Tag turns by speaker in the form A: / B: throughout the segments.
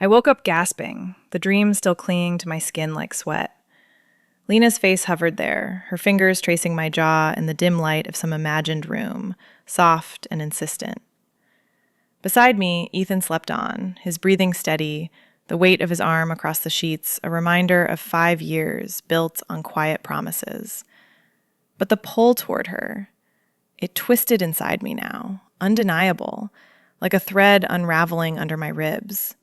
A: I woke up gasping, the dream still clinging to my skin like sweat. Lena's face hovered there, her fingers tracing my jaw in the dim light of some imagined room, soft and insistent. Beside me, Ethan slept on, his breathing steady, the weight of his arm across the sheets a reminder of 5 years built on quiet promises. But the pull toward her, it twisted inside me now, undeniable, like a thread unraveling under my ribs.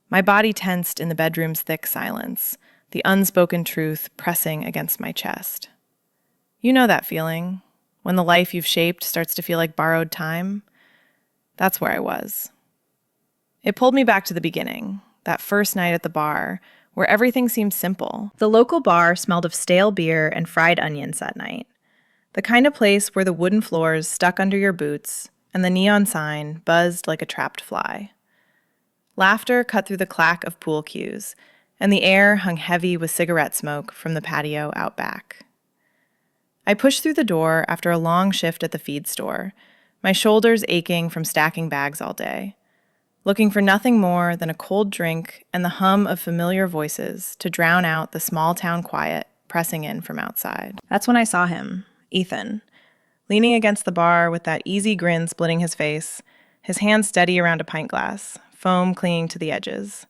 A: My body tensed in the bedroom's thick silence, the unspoken truth pressing against my chest. You know that feeling, when the life you've shaped starts to feel like borrowed time? That's where I was. It pulled me back to the beginning, that first night at the bar, where everything seemed simple. The local bar smelled of stale beer and fried onions that night. The kind of place where the wooden floors stuck under your boots and the neon sign buzzed like a trapped fly. Laughter cut through the clack of pool cues, and the air hung heavy with cigarette smoke from the patio out back. I pushed through the door after a long shift at the feed store, my shoulders aching from stacking bags all day, looking for nothing more than a cold drink and the hum of familiar voices to drown out the small-town quiet pressing in from outside. That's when I saw him, Ethan, leaning against the bar with that easy grin splitting his face, his hand steady around a pint glass, foam clinging to the edges.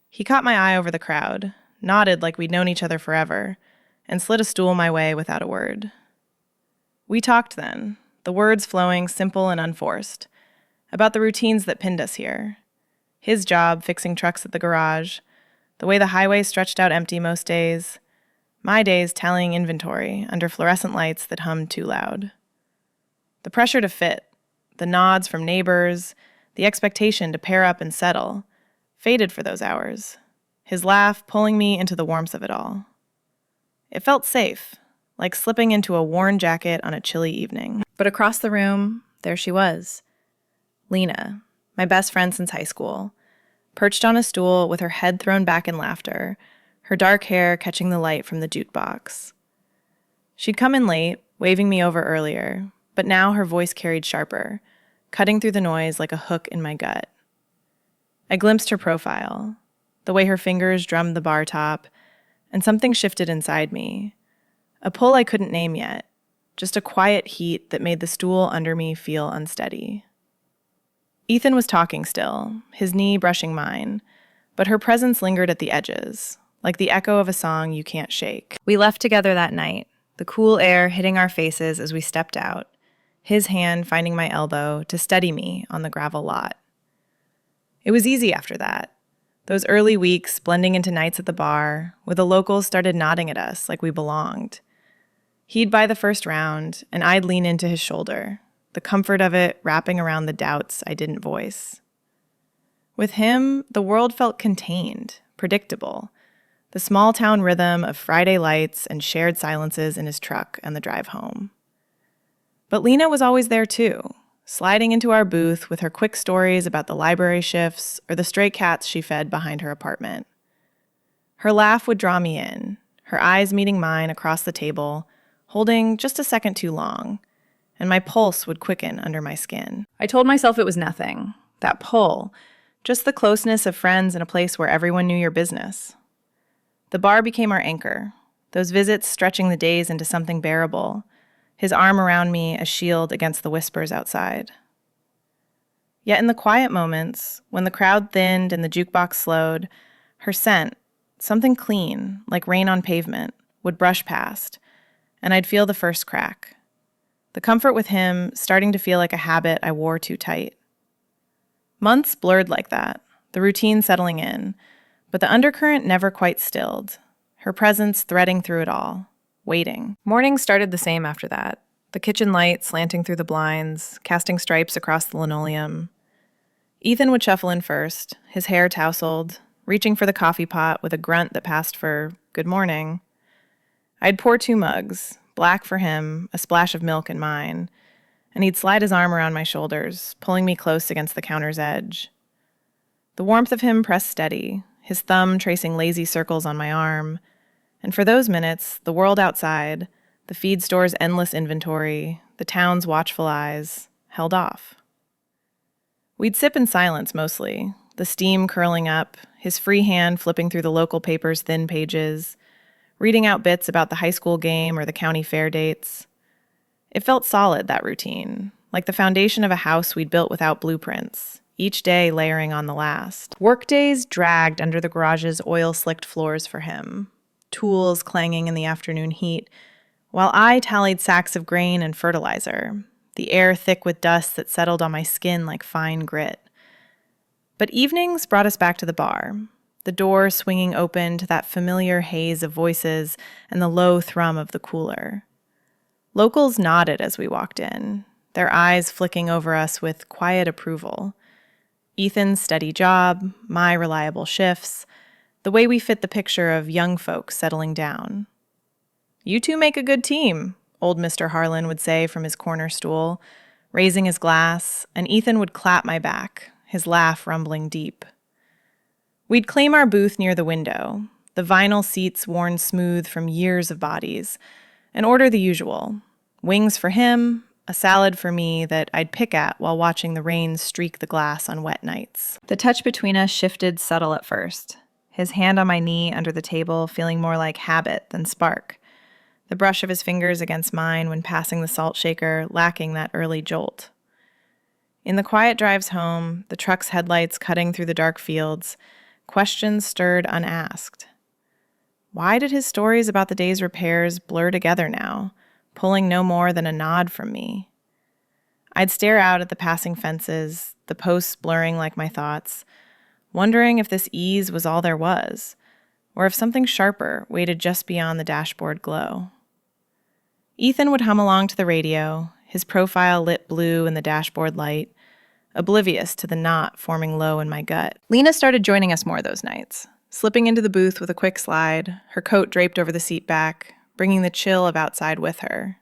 A: He caught my eye over the crowd, nodded like we'd known each other forever, and slid a stool my way without a word. We talked then, the words flowing simple and unforced, about the routines that pinned us here. His job fixing trucks at the garage, the way the highway stretched out empty most days, my days tallying inventory under fluorescent lights that hummed too loud. The pressure to fit, the nods from neighbors, the expectation to pair up and settle, faded for those hours, his laugh pulling me into the warmth of it all. It felt safe, like slipping into a worn jacket on a chilly evening. But across the room, there she was. Lena, my best friend since high school, perched on a stool with her head thrown back in laughter, her dark hair catching the light from the jukebox. She'd come in late, waving me over earlier, but now her voice carried sharper, cutting through the noise like a hook in my gut. I glimpsed her profile, the way her fingers drummed the bar top, and something shifted inside me. A pull I couldn't name yet, just a quiet heat that made the stool under me feel unsteady. Ethan was talking still, his knee brushing mine, but her presence lingered at the edges, like the echo of a song you can't shake. We left together that night, the cool air hitting our faces as we stepped out, his hand finding my elbow to steady me on the gravel lot. It was easy after that. Those early weeks blending into nights at the bar, where the locals started nodding at us like we belonged. He'd buy the first round, and I'd lean into his shoulder, the comfort of it wrapping around the doubts I didn't voice. With him, the world felt contained, predictable, the small-town rhythm of Friday lights and shared silences in his truck and the drive home. But Lena was always there too, sliding into our booth with her quick stories about the library shifts or the stray cats she fed behind her apartment. Her laugh would draw me in, her eyes meeting mine across the table, holding just a second too long, and my pulse would quicken under my skin. I told myself it was nothing, that pull, just the closeness of friends in a place where everyone knew your business. The bar became our anchor, those visits stretching the days into something bearable, his arm around me a shield against the whispers outside. Yet in the quiet moments, when the crowd thinned and the jukebox slowed, her scent, something clean, like rain on pavement, would brush past, and I'd feel the first crack. The comfort with him starting to feel like a habit I wore too tight. Months blurred like that, the routine settling in, but the undercurrent never quite stilled, her presence threading through it all. Waiting. Mornings started the same after that, the kitchen light slanting through the blinds, casting stripes across the linoleum. Ethan would shuffle in first, his hair tousled, reaching for the coffee pot with a grunt that passed for good morning. I'd pour 2 mugs, black for him, a splash of milk in mine, and he'd slide his arm around my shoulders, pulling me close against the counter's edge. The warmth of him pressed steady, his thumb tracing lazy circles on my arm, and for those minutes, the world outside, the feed store's endless inventory, the town's watchful eyes, held off. We'd sip in silence mostly, the steam curling up, his free hand flipping through the local paper's thin pages, reading out bits about the high school game or the county fair dates. It felt solid, that routine, like the foundation of a house we'd built without blueprints, each day layering on the last. Workdays dragged under the garage's oil-slicked floors for him, tools clanging in the afternoon heat, while I tallied sacks of grain and fertilizer, the air thick with dust that settled on my skin like fine grit. But evenings brought us back to the bar, the door swinging open to that familiar haze of voices and the low thrum of the cooler. Locals nodded as we walked in, their eyes flicking over us with quiet approval. Ethan's steady job, my reliable shifts, the way we fit the picture of young folks settling down. "You two make a good team," old Mr. Harlan would say from his corner stool, raising his glass, and Ethan would clap my back, his laugh rumbling deep. We'd claim our booth near the window, the vinyl seats worn smooth from years of bodies, and order the usual. Wings for him, a salad for me that I'd pick at while watching the rain streak the glass on wet nights. The touch between us shifted subtle at first, his hand on my knee under the table feeling more like habit than spark, the brush of his fingers against mine when passing the salt shaker lacking that early jolt. In the quiet drives home, the truck's headlights cutting through the dark fields, questions stirred unasked. Why did his stories about the day's repairs blur together now, pulling no more than a nod from me? I'd stare out at the passing fences, the posts blurring like my thoughts, wondering if this ease was all there was, or if something sharper waited just beyond the dashboard glow. Ethan would hum along to the radio, his profile lit blue in the dashboard light, oblivious to the knot forming low in my gut. Lena started joining us more those nights, slipping into the booth with a quick slide, her coat draped over the seat back, bringing the chill of outside with her.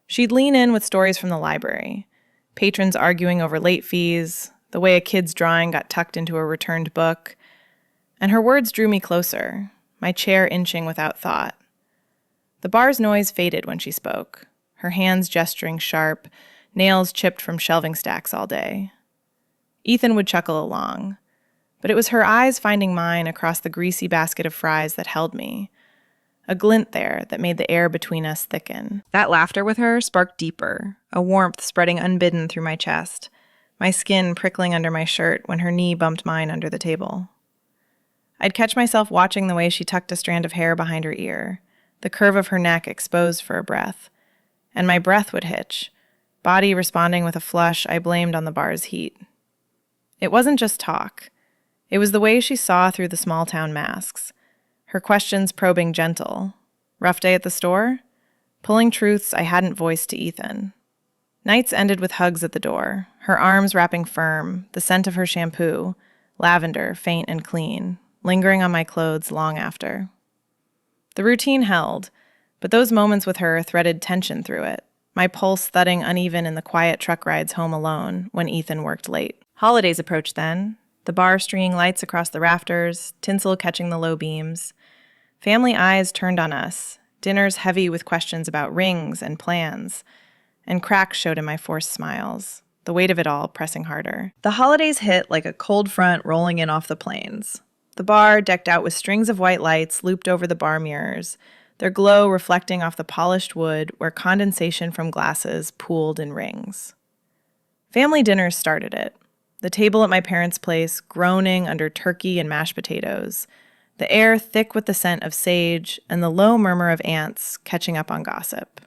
A: She'd lean in with stories from the library, patrons arguing over late fees, the way a kid's drawing got tucked into a returned book, and her words drew me closer, my chair inching without thought. The bar's noise faded when she spoke, her hands gesturing sharp, nails chipped from shelving stacks all day. Ethan would chuckle along, but it was her eyes finding mine across the greasy basket of fries that held me, a glint there that made the air between us thicken. That laughter with her sparked deeper, a warmth spreading unbidden through my chest, my skin prickling under my shirt when her knee bumped mine under the table. I'd catch myself watching the way she tucked a strand of hair behind her ear, the curve of her neck exposed for a breath, and my breath would hitch, body responding with a flush I blamed on the bar's heat. It wasn't just talk. It was the way she saw through the small-town masks, her questions probing gentle. Rough day at the store? Pulling truths I hadn't voiced to Ethan. Nights ended with hugs at the door, her arms wrapping firm, the scent of her shampoo, lavender, faint and clean, lingering on my clothes long after. The routine held, but those moments with her threaded tension through it, my pulse thudding uneven in the quiet truck rides home alone when Ethan worked late. Holidays approached then, the bar stringing lights across the rafters, tinsel catching the low beams. Family eyes turned on us, dinners heavy with questions about rings and plans, and cracks showed in my forced smiles, the weight of it all pressing harder. The holidays hit like a cold front rolling in off the plains. The bar, decked out with strings of white lights looped over the bar mirrors, their glow reflecting off the polished wood where condensation from glasses pooled in rings. Family dinners started it, the table at my parents' place groaning under turkey and mashed potatoes, the air thick with the scent of sage and the low murmur of ants catching up on gossip.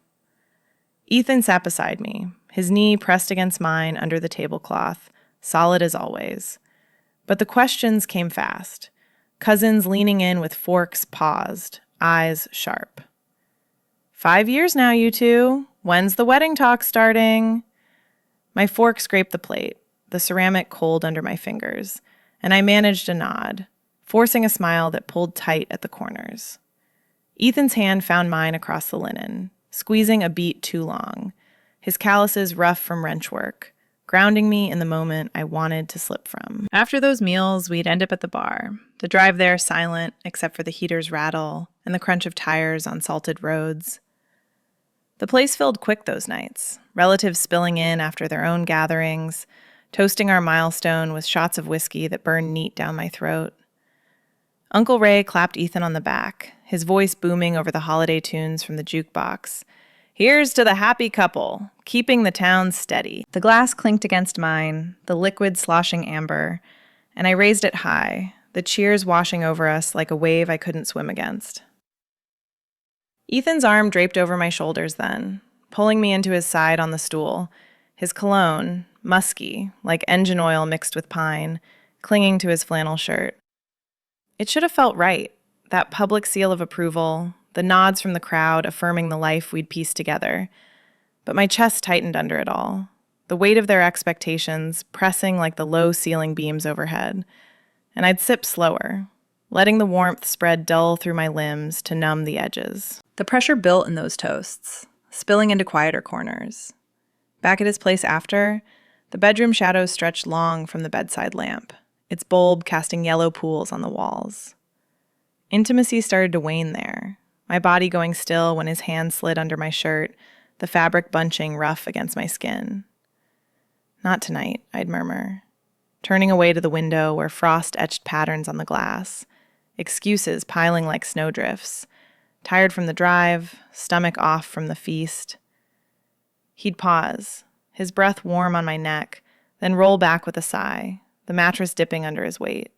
A: Ethan sat beside me, his knee pressed against mine under the tablecloth, solid as always. But the questions came fast. Cousins leaning in with forks paused, eyes sharp. 5 years now, you two. When's the wedding talk starting? My fork scraped the plate, the ceramic cold under my fingers, and I managed a nod, forcing a smile that pulled tight at the corners. Ethan's hand found mine across the linen, squeezing a beat too long, his calluses rough from wrench work, grounding me in the moment I wanted to slip from. After those meals, we'd end up at the bar, the drive there silent except for the heater's rattle and the crunch of tires on salted roads. The place filled quick those nights, relatives spilling in after their own gatherings, toasting our milestone with shots of whiskey that burned neat down my throat. Uncle Ray clapped Ethan on the back, his voice booming over the holiday tunes from the jukebox. Here's to the happy couple, keeping the town steady. The glass clinked against mine, the liquid sloshing amber, and I raised it high, the cheers washing over us like a wave I couldn't swim against. Ethan's arm draped over my shoulders then, pulling me into his side on the stool, his cologne, musky, like engine oil mixed with pine, clinging to his flannel shirt. It should have felt right, that public seal of approval, the nods from the crowd affirming the life we'd pieced together. But my chest tightened under it all, the weight of their expectations pressing like the low ceiling beams overhead. And I'd sip slower, letting the warmth spread dull through my limbs to numb the edges. The pressure built in those toasts, spilling into quieter corners. Back at his place after, the bedroom shadows stretched long from the bedside lamp, its bulb casting yellow pools on the walls. Intimacy started to wane there, my body going still when his hand slid under my shirt, the fabric bunching rough against my skin. Not tonight, I'd murmur, turning away to the window where frost etched patterns on the glass, excuses piling like snowdrifts, tired from the drive, stomach off from the feast. He'd pause, his breath warm on my neck, then roll back with a sigh, the mattress dipping under his weight.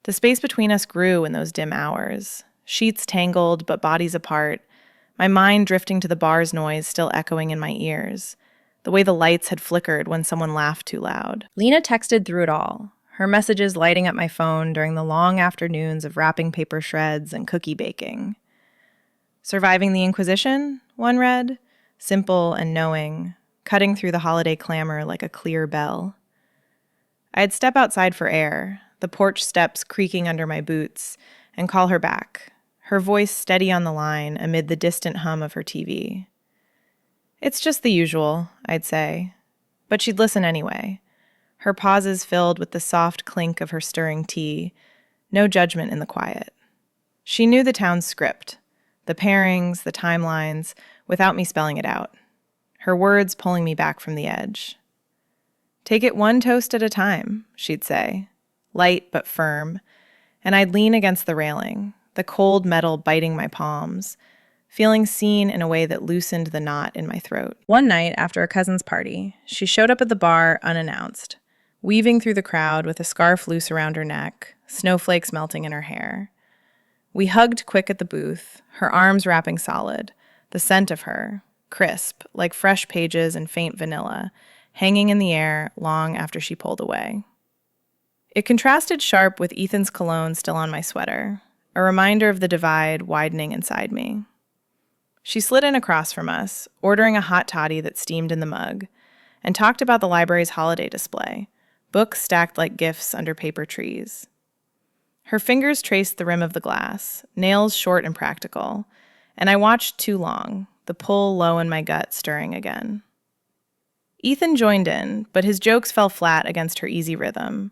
A: The space between us grew in those dim hours, sheets tangled but bodies apart, my mind drifting to the bar's noise still echoing in my ears, the way the lights had flickered when someone laughed too loud. Lena texted through it all, her messages lighting up my phone during the long afternoons of wrapping paper shreds and cookie baking. Surviving the Inquisition, one read, simple and knowing, cutting through the holiday clamor like a clear bell. I'd step outside for air, the porch steps creaking under my boots, and call her back, her voice steady on the line amid the distant hum of her TV. It's just the usual, I'd say, but she'd listen anyway, her pauses filled with the soft clink of her stirring tea, no judgment in the quiet. She knew the town's script, the pairings, the timelines, without me spelling it out, her words pulling me back from the edge. Take it one toast at a time, she'd say, light but firm, and I'd lean against the railing, the cold metal biting my palms, feeling seen in a way that loosened the knot in my throat. One night after a cousin's party, she showed up at the bar unannounced, weaving through the crowd with a scarf loose around her neck, snowflakes melting in her hair. We hugged quick at the booth, her arms wrapping solid, the scent of her, crisp, like fresh pages and faint vanilla, hanging in the air long after she pulled away. It contrasted sharp with Ethan's cologne still on my sweater, a reminder of the divide widening inside me. She slid in across from us, ordering a hot toddy that steamed in the mug, and talked about the library's holiday display, books stacked like gifts under paper trees. Her fingers traced the rim of the glass, nails short and practical, and I watched too long, the pull low in my gut stirring again. Ethan joined in, but his jokes fell flat against her easy rhythm,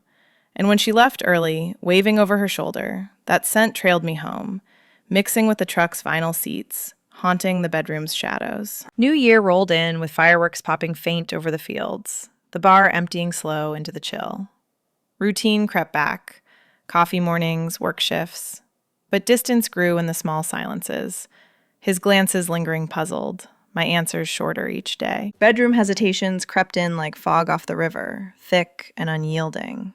A: and when she left early, waving over her shoulder, that scent trailed me home, mixing with the truck's vinyl seats, haunting the bedroom's shadows. New Year rolled in with fireworks popping faint over the fields, the bar emptying slow into the chill. Routine crept back, coffee mornings, work shifts, but distance grew in the small silences, his glances lingering puzzled, my answers shorter each day. Bedroom hesitations crept in like fog off the river, thick and unyielding.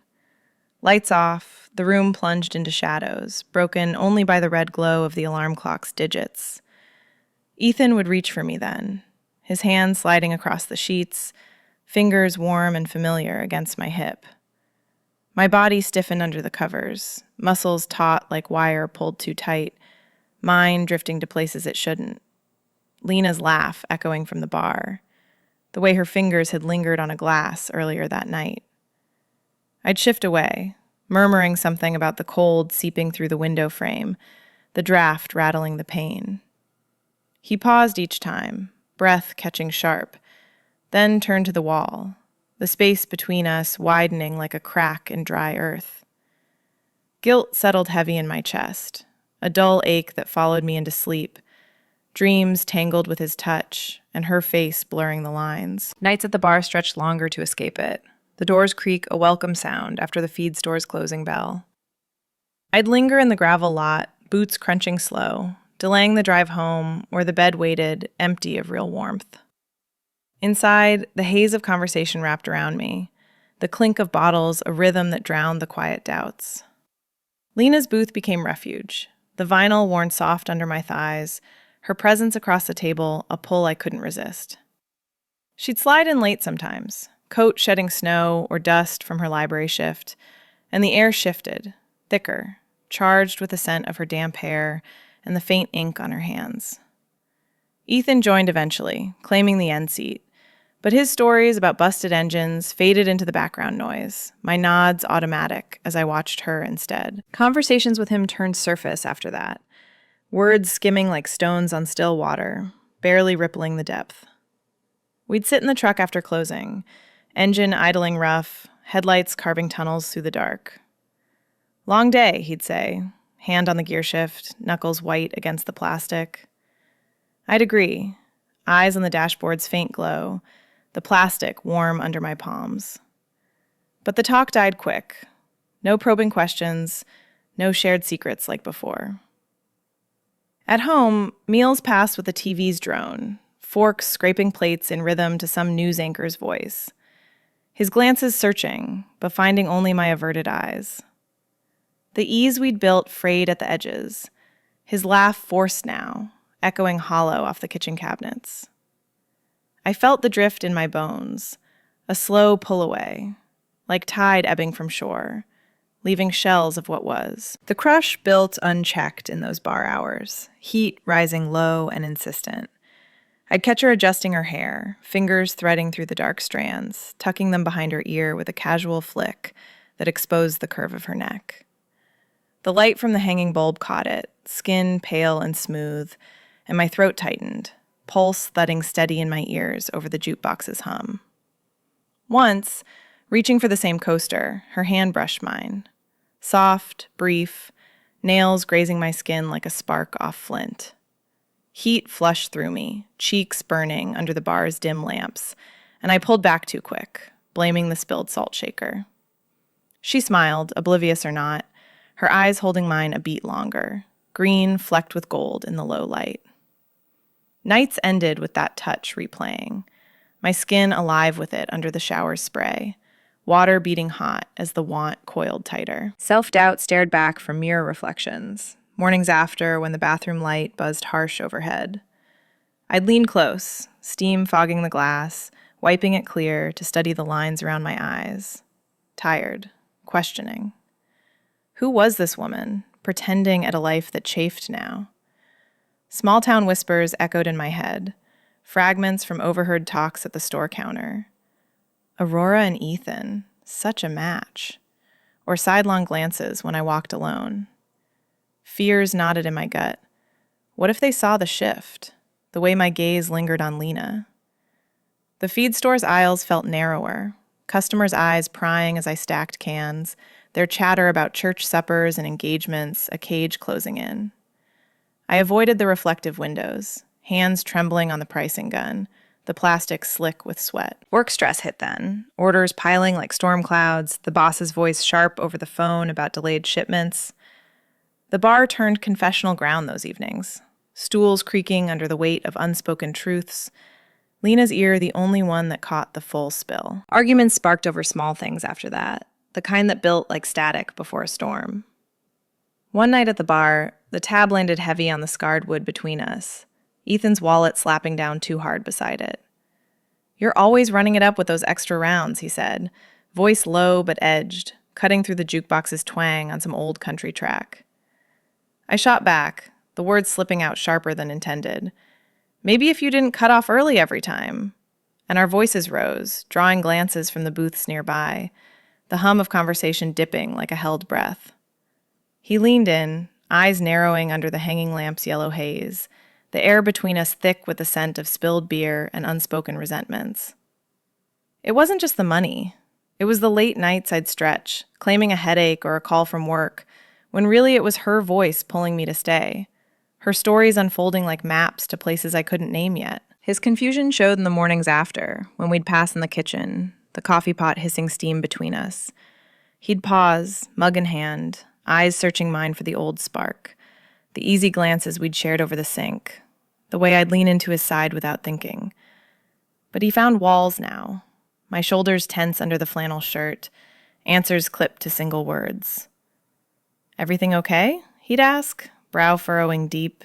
A: Lights off, the room plunged into shadows, broken only by the red glow of the alarm clock's digits. Ethan would reach for me then, his hand sliding across the sheets, fingers warm and familiar against my hip. My body stiffened under the covers, muscles taut like wire pulled too tight, mind drifting to places it shouldn't. Lena's laugh echoing from the bar, the way her fingers had lingered on a glass earlier that night. I'd shift away, murmuring something about the cold seeping through the window frame, the draft rattling the pane. He paused each time, breath catching sharp, then turned to the wall, the space between us widening like a crack in dry earth. Guilt settled heavy in my chest, a dull ache that followed me into sleep, dreams tangled with his touch, and her face blurring the lines. Nights at the bar stretched longer to escape it, The doors creak a welcome sound after the feed store's closing bell. I'd linger in the gravel lot, boots crunching slow, delaying the drive home where the bed waited, empty of real warmth. Inside, the haze of conversation wrapped around me, the clink of bottles a rhythm that drowned the quiet doubts. Lena's booth became refuge, the vinyl worn soft under my thighs, her presence across the table a pull I couldn't resist. She'd slide in late sometimes, coat shedding snow or dust from her library shift, and the air shifted, thicker, charged with the scent of her damp hair and the faint ink on her hands. Ethan joined eventually, claiming the end seat, but his stories about busted engines faded into the background noise, my nods automatic as I watched her instead. Conversations with him turned surface after that, words skimming like stones on still water, barely rippling the depth. We'd sit in the truck after closing, engine idling rough, headlights carving tunnels through the dark. "Long day," he'd say, hand on the gear shift, knuckles white against the plastic. I'd agree, eyes on the dashboard's faint glow, the plastic warm under my palms. But the talk died quick. No probing questions, no shared secrets like before. At home, meals passed with the TV's drone, forks scraping plates in rhythm to some news anchor's voice. His glances searching, but finding only my averted eyes. The ease we'd built frayed at the edges, his laugh forced now, echoing hollow off the kitchen cabinets. I felt the drift in my bones, a slow pull away, like tide ebbing from shore, leaving shells of what was. The crush built unchecked in those bar hours, heat rising low and insistent. I'd catch her adjusting her hair, fingers threading through the dark strands, tucking them behind her ear with a casual flick that exposed the curve of her neck. The light from the hanging bulb caught it, skin pale and smooth, and my throat tightened, pulse thudding steady in my ears over the jukebox's hum. Once, reaching for the same coaster, her hand brushed mine. Soft, brief, nails grazing my skin like a spark off flint. Heat flushed through me, cheeks burning under the bar's dim lamps, and I pulled back too quick, blaming the spilled salt shaker. She smiled, oblivious or not, her eyes holding mine a beat longer, green flecked with gold in the low light. Nights ended with that touch replaying, my skin alive with it under the shower's spray, water beating hot as the want coiled tighter. Self-doubt stared back from mirror reflections, mornings after when the bathroom light buzzed harsh overhead. I'd lean close, steam fogging the glass, wiping it clear to study the lines around my eyes. Tired, questioning. Who was this woman, pretending at a life that chafed now? Small-town whispers echoed in my head, fragments from overheard talks at the store counter. Aurora and Ethan, such a match. Or sidelong glances when I walked alone. Fears knotted in my gut. What if they saw the shift, the way my gaze lingered on Lena? The feed store's aisles felt narrower, customers' eyes prying as I stacked cans, their chatter about church suppers and engagements, a cage closing in. I avoided the reflective windows, hands trembling on the pricing gun, the plastic slick with sweat. Work stress hit then, orders piling like storm clouds, the boss's voice sharp over the phone about delayed shipments. The bar turned confessional ground those evenings, stools creaking under the weight of unspoken truths, Lena's ear the only one that caught the full spill. Arguments sparked over small things after that, the kind that built like static before a storm. One night at the bar, the tab landed heavy on the scarred wood between us, Ethan's wallet slapping down too hard beside it. "You're always running it up with those extra rounds," he said, voice low but edged, cutting through the jukebox's twang on some old country track. I shot back, the words slipping out sharper than intended. "Maybe if you didn't cut off early every time." And our voices rose, drawing glances from the booths nearby, the hum of conversation dipping like a held breath. He leaned in, eyes narrowing under the hanging lamp's yellow haze, the air between us thick with the scent of spilled beer and unspoken resentments. It wasn't just the money. It was the late nights I'd stretch, claiming a headache or a call from work, when really it was her voice pulling me to stay, her stories unfolding like maps to places I couldn't name yet. His confusion showed in the mornings after, when we'd pass in the kitchen, the coffee pot hissing steam between us. He'd pause, mug in hand, eyes searching mine for the old spark, the easy glances we'd shared over the sink, the way I'd lean into his side without thinking. But he found walls now, my shoulders tense under the flannel shirt, answers clipped to single words. "Everything okay?" he'd ask, brow furrowing deep,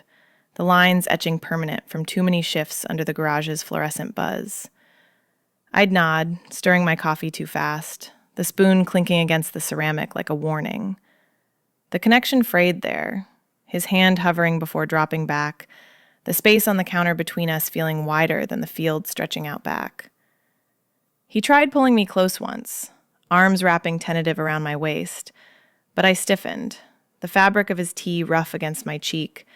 A: the lines etching permanent from too many shifts under the garage's fluorescent buzz. I'd nod, stirring my coffee too fast, the spoon clinking against the ceramic like a warning. The connection frayed there, his hand hovering before dropping back, the space on the counter between us feeling wider than the field stretching out back. He tried pulling me close once, arms wrapping tentative around my waist, but I stiffened, the fabric of his tea rough against my cheek,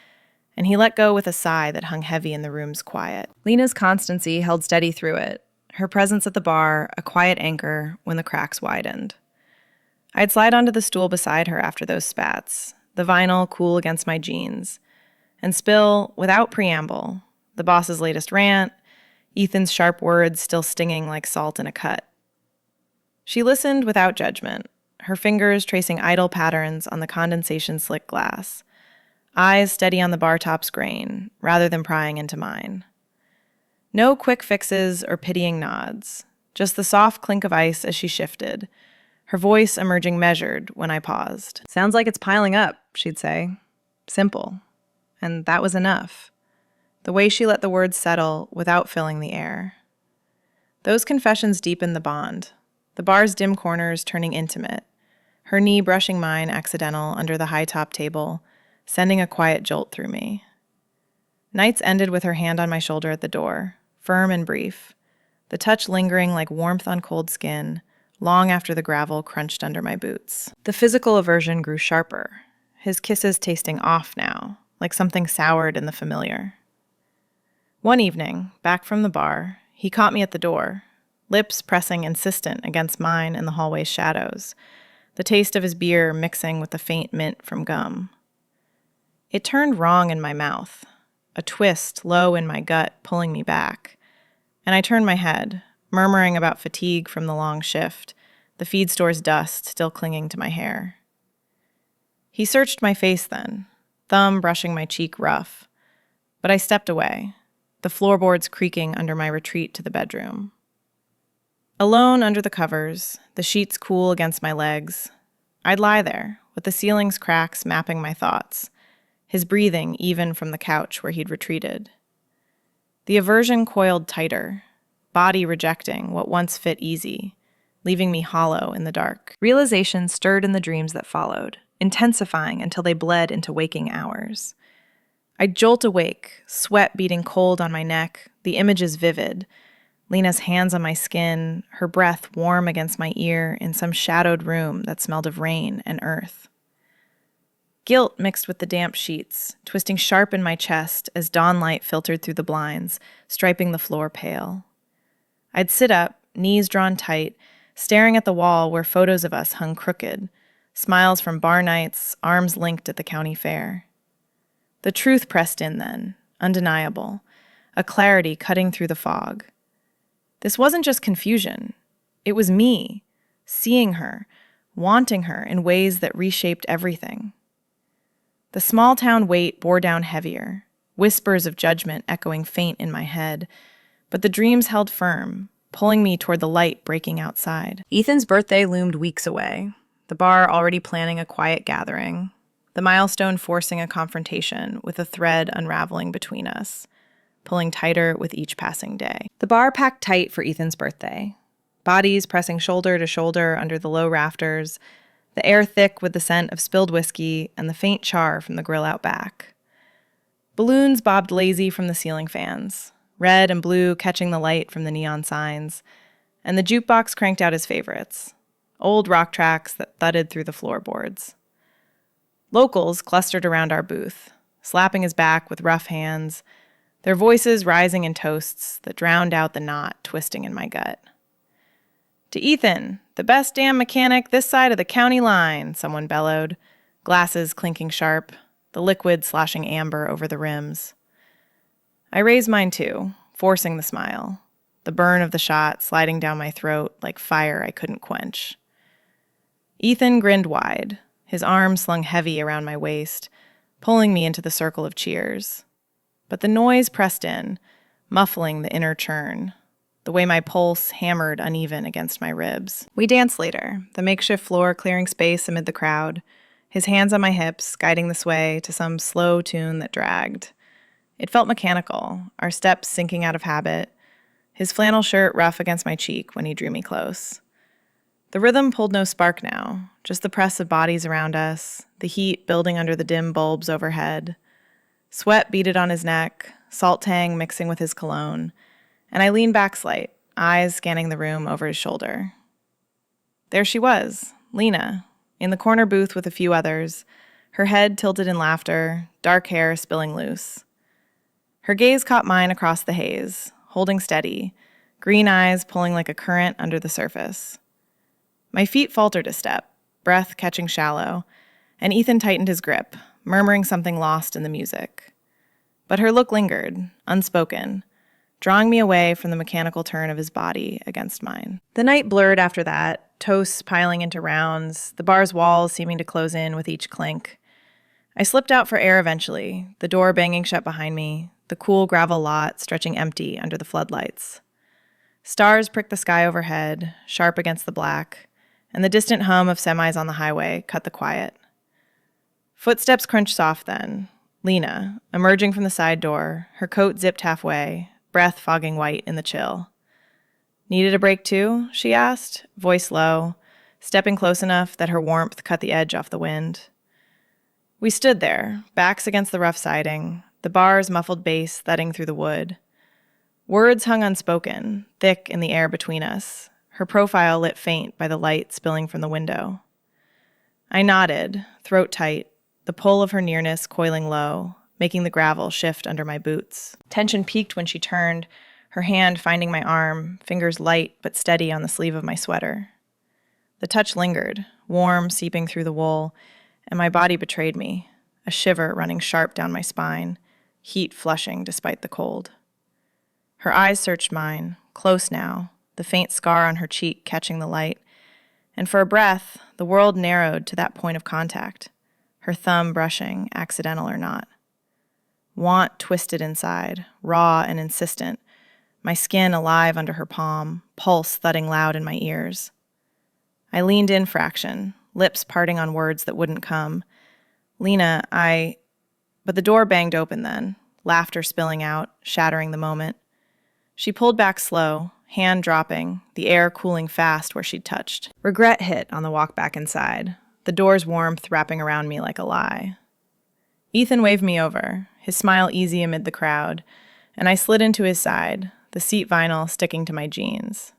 A: and he let go with a sigh that hung heavy in the room's quiet. Lena's constancy held steady through it, her presence at the bar a quiet anchor when the cracks widened. I'd slide onto the stool beside her after those spats, the vinyl cool against my jeans, and spill, without preamble, the boss's latest rant, Ethan's sharp words still stinging like salt in a cut. She listened without judgment, her fingers tracing idle patterns on the condensation-slick glass, eyes steady on the bar top's grain, rather than prying into mine. No quick fixes or pitying nods, just the soft clink of ice as she shifted, her voice emerging measured when I paused. "Sounds like it's piling up," she'd say. Simple. And that was enough. The way she let the words settle without filling the air. Those confessions deepened the bond, the bar's dim corners turning intimate, her knee brushing mine accidental under the high-top table, sending a quiet jolt through me. Nights ended with her hand on my shoulder at the door, firm and brief, the touch lingering like warmth on cold skin, long after the gravel crunched under my boots. The physical aversion grew sharper, his kisses tasting off now, like something soured in the familiar. One evening, back from the bar, he caught me at the door, lips pressing insistent against mine in the hallway's shadows, the taste of his beer mixing with the faint mint from gum. It turned wrong in my mouth, a twist low in my gut pulling me back, and I turned my head, murmuring about fatigue from the long shift, the feed store's dust still clinging to my hair. He searched my face then, thumb brushing my cheek rough, but I stepped away, the floorboards creaking under my retreat to the bedroom. Alone under the covers, the sheets cool against my legs, I'd lie there, with the ceiling's cracks mapping my thoughts, his breathing even from the couch where he'd retreated. The aversion coiled tighter, body rejecting what once fit easy, leaving me hollow in the dark. Realization stirred in the dreams that followed, intensifying until they bled into waking hours. I'd jolt awake, sweat beating cold on my neck, the images vivid, Lena's hands on my skin, her breath warm against my ear in some shadowed room that smelled of rain and earth. Guilt mixed with the damp sheets, twisting sharp in my chest as dawn light filtered through the blinds, striping the floor pale. I'd sit up, knees drawn tight, staring at the wall where photos of us hung crooked, smiles from bar nights, arms linked at the county fair. The truth pressed in then, undeniable, a clarity cutting through the fog. This wasn't just confusion. It was me, seeing her, wanting her in ways that reshaped everything. The small-town weight bore down heavier, whispers of judgment echoing faint in my head, but the dreams held firm, pulling me toward the light breaking outside. Ethan's birthday loomed weeks away, the bar already planning a quiet gathering, the milestone forcing a confrontation with a thread unraveling between us, pulling tighter with each passing day. The bar packed tight for Ethan's birthday, bodies pressing shoulder to shoulder under the low rafters, the air thick with the scent of spilled whiskey and the faint char from the grill out back. Balloons bobbed lazy from the ceiling fans, red and blue catching the light from the neon signs, and the jukebox cranked out his favorites, old rock tracks that thudded through the floorboards. Locals clustered around our booth, slapping his back with rough hands, their voices rising in toasts that drowned out the knot twisting in my gut. "To Ethan, the best damn mechanic this side of the county line," someone bellowed, glasses clinking sharp, the liquid sloshing amber over the rims. I raised mine too, forcing the smile, the burn of the shot sliding down my throat like fire I couldn't quench. Ethan grinned wide, his arm slung heavy around my waist, pulling me into the circle of cheers. But the noise pressed in, muffling the inner churn, the way my pulse hammered uneven against my ribs. We danced later, the makeshift floor clearing space amid the crowd, his hands on my hips, guiding the sway to some slow tune that dragged. It felt mechanical, our steps sinking out of habit, his flannel shirt rough against my cheek when he drew me close. The rhythm pulled no spark now, just the press of bodies around us, the heat building under the dim bulbs overhead. Sweat beaded on his neck, salt tang mixing with his cologne, and I leaned back slight, eyes scanning the room over his shoulder. There she was, Lena, in the corner booth with a few others, her head tilted in laughter, dark hair spilling loose. Her gaze caught mine across the haze, holding steady, green eyes pulling like a current under the surface. My feet faltered a step, breath catching shallow, and Ethan tightened his grip, murmuring something lost in the music. But her look lingered, unspoken, drawing me away from the mechanical turn of his body against mine. The night blurred after that, toasts piling into rounds, the bar's walls seeming to close in with each clink. I slipped out for air eventually, the door banging shut behind me, the cool gravel lot stretching empty under the floodlights. Stars pricked the sky overhead, sharp against the black, and the distant hum of semis on the highway cut the quiet. Footsteps crunched soft then. Lena, emerging from the side door, her coat zipped halfway, breath fogging white in the chill. "Needed a break too?" she asked, voice low, stepping close enough that her warmth cut the edge off the wind. We stood there, backs against the rough siding, the bar's muffled bass thudding through the wood. Words hung unspoken, thick in the air between us, her profile lit faint by the light spilling from the window. I nodded, throat tight, the pull of her nearness coiling low, making the gravel shift under my boots. Tension peaked when she turned, her hand finding my arm, fingers light but steady on the sleeve of my sweater. The touch lingered, warm seeping through the wool, and my body betrayed me, a shiver running sharp down my spine, heat flushing despite the cold. Her eyes searched mine, close now, the faint scar on her cheek catching the light, and for a breath, the world narrowed to that point of contact, her thumb brushing, accidental or not. Want twisted inside, raw and insistent, my skin alive under her palm, pulse thudding loud in my ears. I leaned in for action, lips parting on words that wouldn't come. "Lena, But the door banged open then, laughter spilling out, shattering the moment. She pulled back slow, hand dropping, the air cooling fast where she'd touched. Regret hit on the walk back inside, the door's warmth wrapping around me like a lie. Ethan waved me over, his smile easy amid the crowd, and I slid into his side, the seat vinyl sticking to my jeans.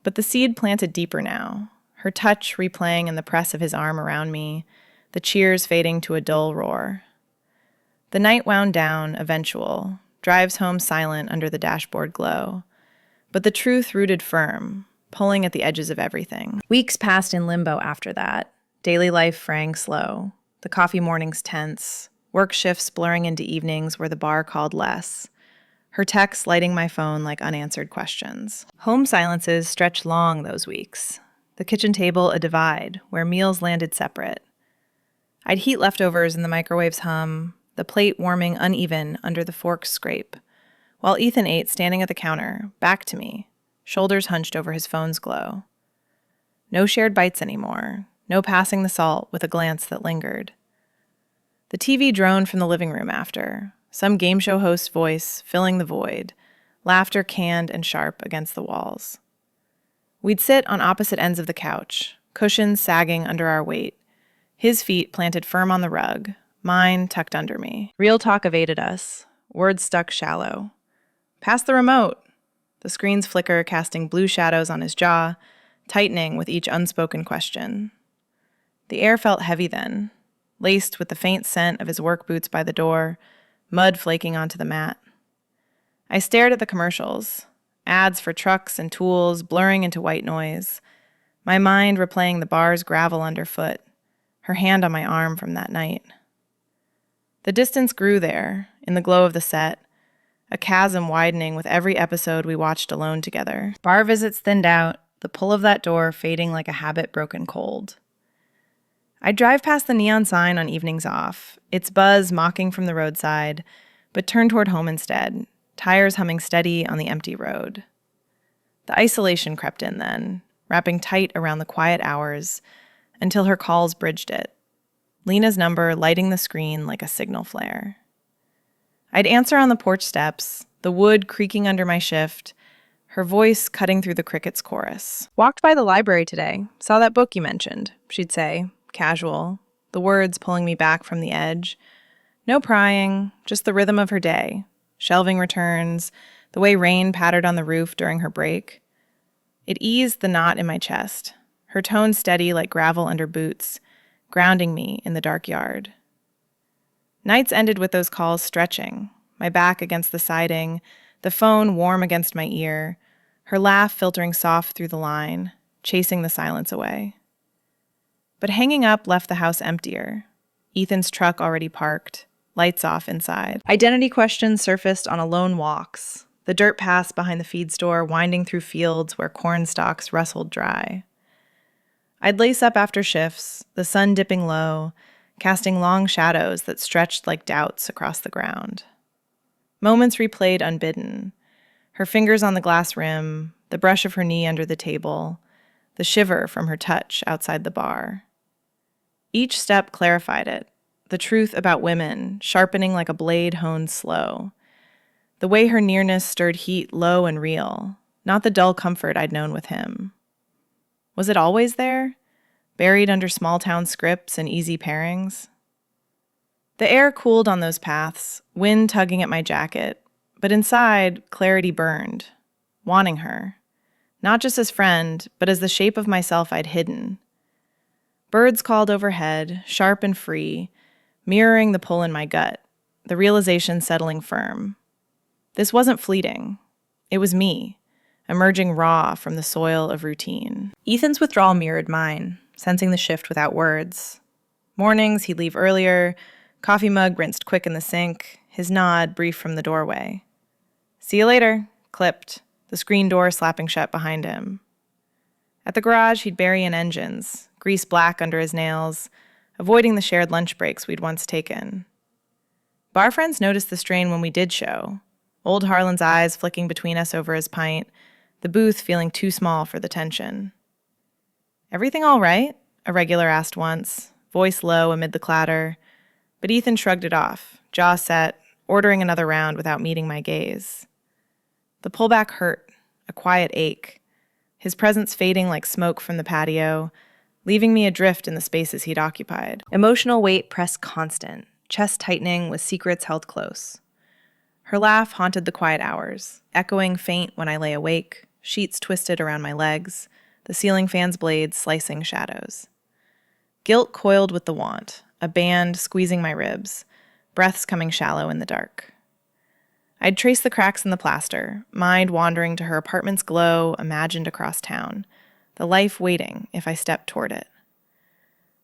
A: But the seed planted deeper now, her touch replaying in the press of his arm around me, the cheers fading to a dull roar. The night wound down, eventual, drives home silent under the dashboard glow, but the truth rooted firm, pulling at the edges of everything. Weeks passed in limbo after that, daily life fraying slow, the coffee mornings tense, work shifts blurring into evenings where the bar called less, her texts lighting my phone like unanswered questions. Home silences stretched long those weeks, the kitchen table a divide where meals landed separate. I'd heat leftovers in the microwave's hum, the plate warming uneven under the fork's scrape, while Ethan ate standing at the counter, back to me, shoulders hunched over his phone's glow. No shared bites anymore, no passing the salt with a glance that lingered. The TV droned from the living room after, some game show host's voice filling the void, laughter canned and sharp against the walls. We'd sit on opposite ends of the couch, cushions sagging under our weight, his feet planted firm on the rug, mine tucked under me. Real talk evaded us, words stuck shallow. "Pass the remote." The screen's flicker casting blue shadows on his jaw, tightening with each unspoken question. The air felt heavy then, laced with the faint scent of his work boots by the door, mud flaking onto the mat. I stared at the commercials, ads for trucks and tools blurring into white noise, my mind replaying the bar's gravel underfoot, her hand on my arm from that night. The distance grew there, in the glow of the set, a chasm widening with every episode we watched alone together. Bar visits thinned out, the pull of that door fading like a habit broken cold. I'd drive past the neon sign on evenings off, its buzz mocking from the roadside, but turn toward home instead, tires humming steady on the empty road. The isolation crept in then, wrapping tight around the quiet hours, until her calls bridged it. Lena's number lighting the screen like a signal flare. I'd answer on the porch steps, the wood creaking under my shift, her voice cutting through the crickets' chorus. "Walked by the library today, saw that book you mentioned," she'd say, casual, the words pulling me back from the edge. No prying, just the rhythm of her day, shelving returns, the way rain pattered on the roof during her break. It eased the knot in my chest, her tone steady like gravel under boots, grounding me in the dark yard. Nights ended with those calls stretching, my back against the siding, the phone warm against my ear, her laugh filtering soft through the line, chasing the silence away. But hanging up left the house emptier, Ethan's truck already parked, lights off inside. Identity questions surfaced on alone walks, the dirt path behind the feed store winding through fields where corn stalks rustled dry. I'd lace up after shifts, the sun dipping low, casting long shadows that stretched like doubts across the ground. Moments replayed unbidden, her fingers on the glass rim, the brush of her knee under the table, the shiver from her touch outside the bar. Each step clarified it, the truth about women sharpening like a blade honed slow. The way her nearness stirred heat low and real, not the dull comfort I'd known with him. Was it always there, buried under small-town scripts and easy pairings? The air cooled on those paths, wind tugging at my jacket, but inside, clarity burned, wanting her, not just as friend, but as the shape of myself I'd hidden. Birds called overhead, sharp and free, mirroring the pull in my gut, the realization settling firm. This wasn't fleeting. It was me, emerging raw from the soil of routine. Ethan's withdrawal mirrored mine, sensing the shift without words. Mornings, he'd leave earlier, coffee mug rinsed quick in the sink, his nod brief from the doorway. "See you later," clipped, the screen door slapping shut behind him. At the garage, he'd bury in engines, grease black under his nails, avoiding the shared lunch breaks we'd once taken. Bar friends noticed the strain when we did show, old Harlan's eyes flicking between us over his pint, the booth feeling too small for the tension. "Everything all right?" a regular asked once, voice low amid the clatter, but Ethan shrugged it off, jaw set, ordering another round without meeting my gaze. The pullback hurt, a quiet ache, his presence fading like smoke from the patio, leaving me adrift in the spaces he'd occupied. Emotional weight pressed constant, chest tightening with secrets held close. Her laugh haunted the quiet hours, echoing faint when I lay awake, sheets twisted around my legs, the ceiling fan's blades slicing shadows. Guilt coiled with the want, a band squeezing my ribs, breaths coming shallow in the dark. I'd trace the cracks in the plaster, mind wandering to her apartment's glow imagined across town, the life waiting if I stepped toward it.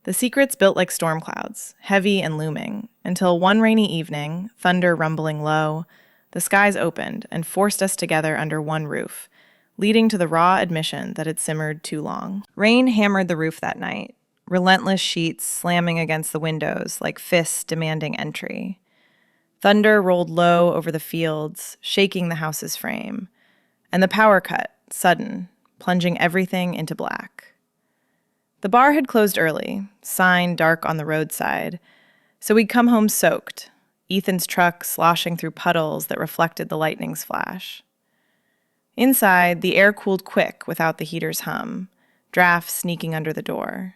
A: The secrets built like storm clouds, heavy and looming, until one rainy evening, thunder rumbling low, the skies opened and forced us together under one roof, leading to the raw admission that had simmered too long. Rain hammered the roof that night, relentless sheets slamming against the windows like fists demanding entry. Thunder rolled low over the fields, shaking the house's frame, and the power cut, sudden, plunging everything into black. The bar had closed early, sign dark on the roadside, so we'd come home soaked, Ethan's truck sloshing through puddles that reflected the lightning's flash. Inside, the air cooled quick without the heater's hum, drafts sneaking under the door.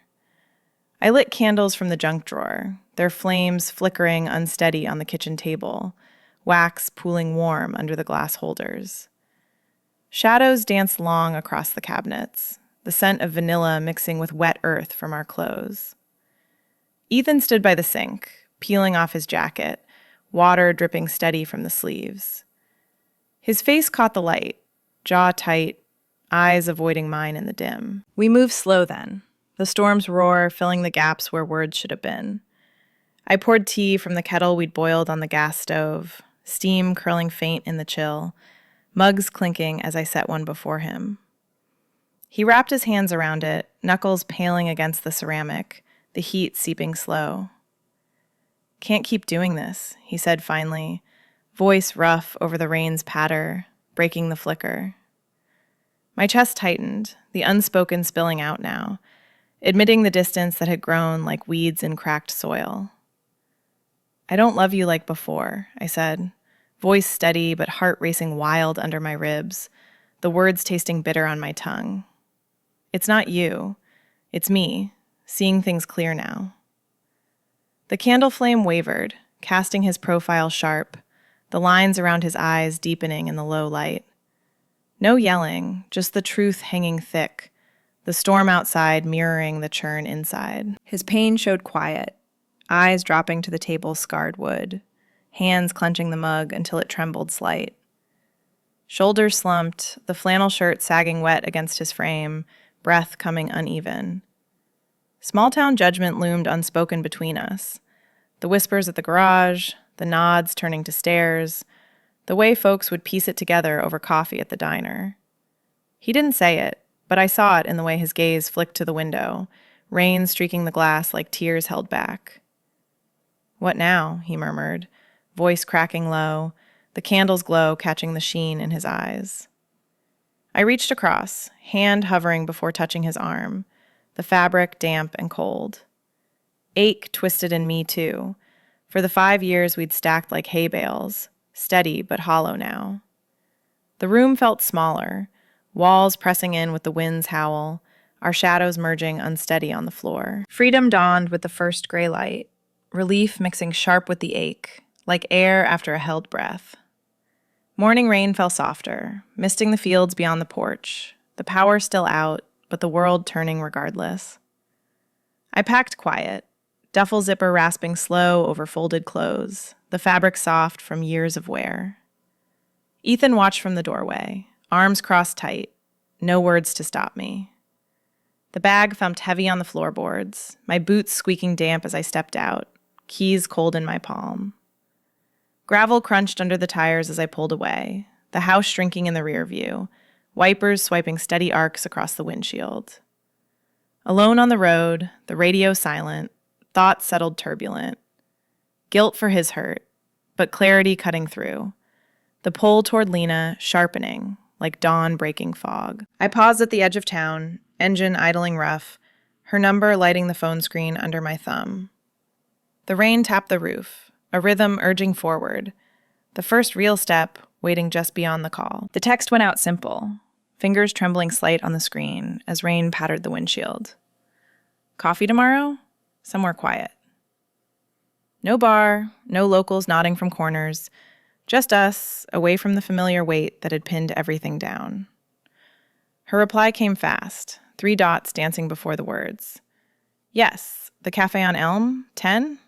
A: I lit candles from the junk drawer, their flames flickering unsteady on the kitchen table, wax pooling warm under the glass holders. Shadows danced long across the cabinets, the scent of vanilla mixing with wet earth from our clothes. Ethan stood by the sink, peeling off his jacket, water dripping steady from the sleeves. His face caught the light, jaw tight, eyes avoiding mine in the dim. We moved slow then, the storm's roar filling the gaps where words should have been. I poured tea from the kettle we'd boiled on the gas stove, steam curling faint in the chill, mugs clinking as I set one before him. He wrapped his hands around it, knuckles paling against the ceramic, the heat seeping slow. "Can't keep doing this," he said finally, voice rough over the rain's patter, breaking the flicker. My chest tightened, the unspoken spilling out now, admitting the distance that had grown like weeds in cracked soil. "I don't love you like before," I said, voice steady but heart racing wild under my ribs, the words tasting bitter on my tongue. "It's not you. It's me, seeing things clear now." The candle flame wavered, casting his profile sharp, the lines around his eyes deepening in the low light. No yelling, just the truth hanging thick, the storm outside mirroring the churn inside. His pain showed quiet, eyes dropping to the table's scarred wood, hands clenching the mug until it trembled slight. Shoulders slumped, the flannel shirt sagging wet against his frame, breath coming uneven. Small-town judgment loomed unspoken between us. The whispers at the garage, the nods turning to stares, the way folks would piece it together over coffee at the diner. He didn't say it, but I saw it in the way his gaze flicked to the window, rain streaking the glass like tears held back. "What now?" he murmured, voice cracking low, the candle's glow catching the sheen in his eyes. I reached across, hand hovering before touching his arm, the fabric damp and cold. Ache twisted in me too. For the 5 years we'd stacked like hay bales, steady but hollow now. The room felt smaller, walls pressing in with the wind's howl, our shadows merging unsteady on the floor. Freedom dawned with the first gray light, relief mixing sharp with the ache, like air after a held breath. Morning rain fell softer, misting the fields beyond the porch, the power still out, but the world turning regardless. I packed quiet, duffel zipper rasping slow over folded clothes, the fabric soft from years of wear. Ethan watched from the doorway, arms crossed tight, no words to stop me. The bag thumped heavy on the floorboards, my boots squeaking damp as I stepped out, keys cold in my palm. Gravel crunched under the tires as I pulled away, the house shrinking in the rear view, wipers swiping steady arcs across the windshield. Alone on the road, the radio silent, thoughts settled turbulent. Guilt for his hurt, but clarity cutting through. The pull toward Lena sharpening, like dawn breaking fog. I paused at the edge of town, engine idling rough, her number lighting the phone screen under my thumb. The rain tapped the roof, a rhythm urging forward, the first real step waiting just beyond the call. The text went out simple, fingers trembling slight on the screen as rain pattered the windshield. "Coffee tomorrow? Somewhere quiet." No bar, no locals nodding from corners, just us, away from the familiar weight that had pinned everything down. Her reply came fast, 3 dots dancing before the words. "Yes, the cafe on Elm, 10?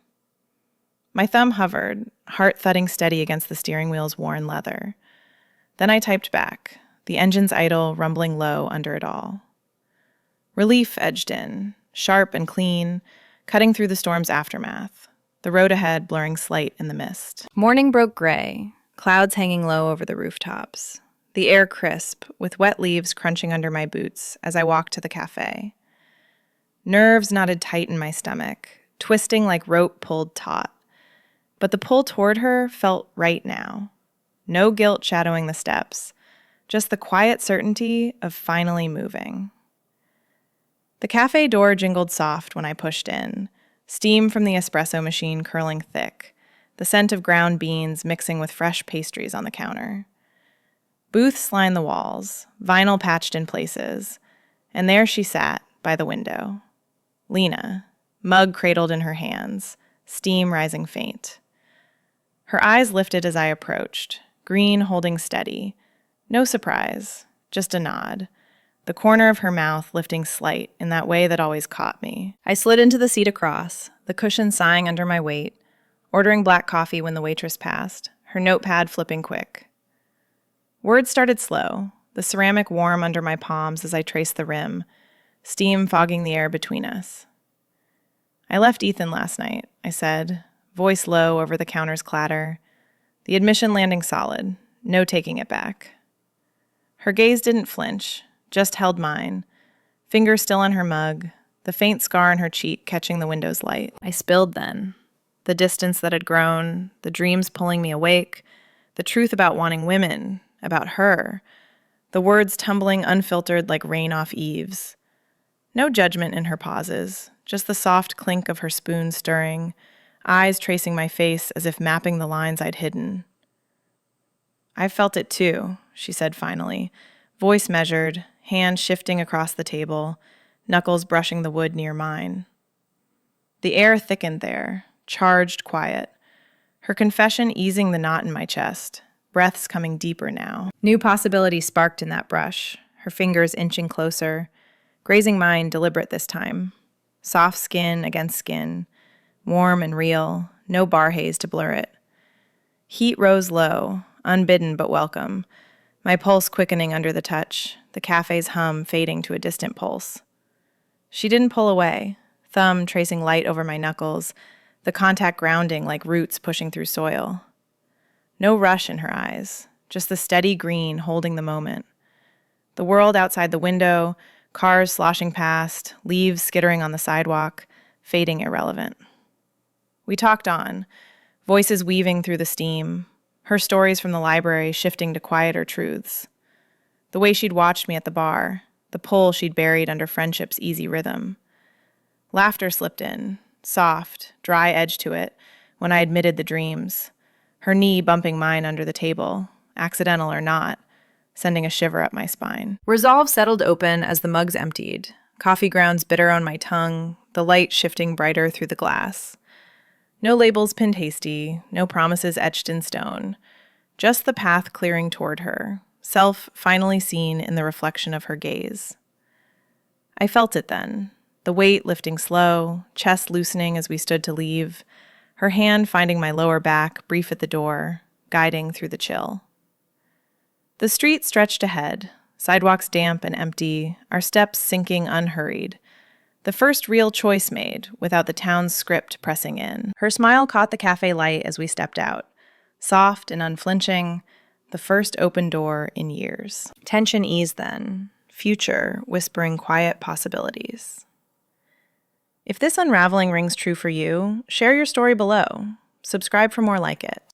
A: My thumb hovered, heart thudding steady against the steering wheel's worn leather. Then I typed back, the engine's idle rumbling low under it all. Relief edged in, sharp and clean, cutting through the storm's aftermath, the road ahead blurring slight in the mist. Morning broke gray, clouds hanging low over the rooftops, the air crisp, with wet leaves crunching under my boots as I walked to the cafe. Nerves knotted tight in my stomach, twisting like rope pulled taut. But the pull toward her felt right now. No guilt shadowing the steps, just the quiet certainty of finally moving. The cafe door jingled soft when I pushed in, steam from the espresso machine curling thick, the scent of ground beans mixing with fresh pastries on the counter. Booths lined the walls, vinyl patched in places, and there she sat by the window. Lena, mug cradled in her hands, steam rising faint. Her eyes lifted as I approached, green holding steady. No surprise, just a nod. The corner of her mouth lifting slight in that way that always caught me. I slid into the seat across, the cushion sighing under my weight, ordering black coffee when the waitress passed, her notepad flipping quick. Words started slow, the ceramic warm under my palms as I traced the rim, steam fogging the air between us. "I left Ethan last night," I said, voice low over the counter's clatter. the admission landing solid, no taking it back. Her gaze didn't flinch, just held mine, fingers still on her mug, the faint scar on her cheek catching the window's light. I spilled then. The distance that had grown, the dreams pulling me awake, the truth about wanting women, about her, the words tumbling unfiltered like rain off eaves. No judgment in her pauses, just the soft clink of her spoon stirring, eyes tracing my face as if mapping the lines I'd hidden. "I've felt it too," she said finally, voice measured, hand shifting across the table, knuckles brushing the wood near mine. The air thickened there, charged quiet, her confession easing the knot in my chest, breaths coming deeper now. New possibility sparked in that brush, her fingers inching closer, grazing mine deliberate this time. Soft skin against skin, warm and real, no bar haze to blur it. Heat rose low, unbidden but welcome, my pulse quickening under the touch, the cafe's hum fading to a distant pulse. She didn't pull away, thumb tracing light over my knuckles, the contact grounding like roots pushing through soil. No rush in her eyes, just the steady green holding the moment. The world outside the window, cars sloshing past, leaves skittering on the sidewalk, fading irrelevant. We talked on, voices weaving through the steam, her stories from the library shifting to quieter truths. The way she'd watched me at the bar, the pull she'd buried under friendship's easy rhythm. Laughter slipped in, soft, dry edge to it, when I admitted the dreams, her knee bumping mine under the table, accidental or not, sending a shiver up my spine. Resolve settled open as the mugs emptied, coffee grounds bitter on my tongue, the light shifting brighter through the glass. No labels pinned hasty, no promises etched in stone, just the path clearing toward her, self finally seen in the reflection of her gaze. I felt it then, the weight lifting slow, chest loosening as we stood to leave, her hand finding my lower back brief at the door, guiding through the chill. The street stretched ahead, sidewalks damp and empty, our steps sinking unhurried. The first real choice made, without the town's script pressing in. Her smile caught the cafe light as we stepped out, soft and unflinching, the first open door in years. Tension eased then, future whispering quiet possibilities. If this unraveling rings true for you, share your story below. Subscribe for more like it.